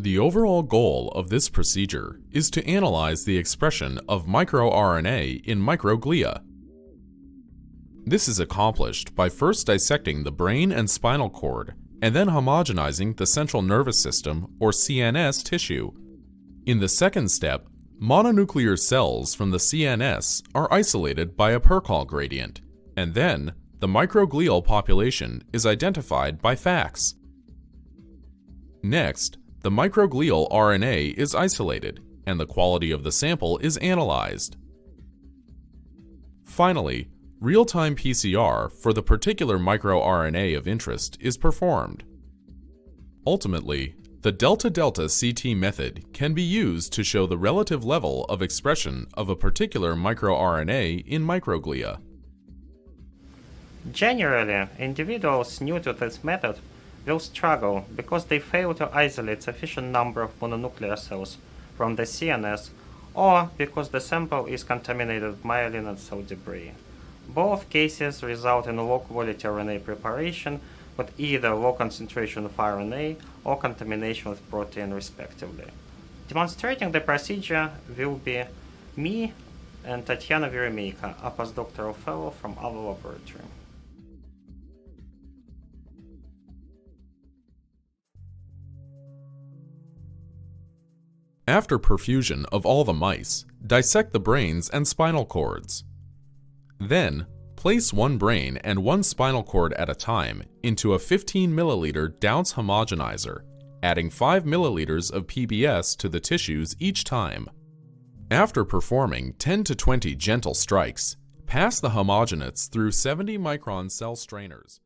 The overall goal of this procedure is to analyze the expression of microRNA in microglia. This is accomplished by first dissecting the brain and spinal cord and then homogenizing the central nervous system or CNS tissue. In the second step, mononuclear cells from the CNS are isolated by a Perkal gradient, and then the microglial population is identified by FACS. Next, the microglial RNA is isolated, and the quality of the sample is analyzed. Finally, real-time PCR for the particular microRNA of interest is performed. Ultimately, the delta-delta CT method can be used to show the relative level of expression of a particular microRNA in microglia. Generally, individuals new to this method will struggle because they fail to isolate sufficient number of mononuclear cells from the CNS or because the sample is contaminated with myelin and cell debris. Both cases result in low-quality RNA preparation with either low concentration of RNA or contamination with protein respectively. Demonstrating the procedure will be me and Tatiana Veremeyko, a postdoctoral fellow from our laboratory. After perfusion of all the mice, dissect the brains and spinal cords. Then, place one brain and one spinal cord at a time into a 15 milliliter Dounce homogenizer, adding 5 milliliters of PBS to the tissues each time. After performing 10 to 20 gentle strikes, pass the homogenates through 70-micron cell strainers.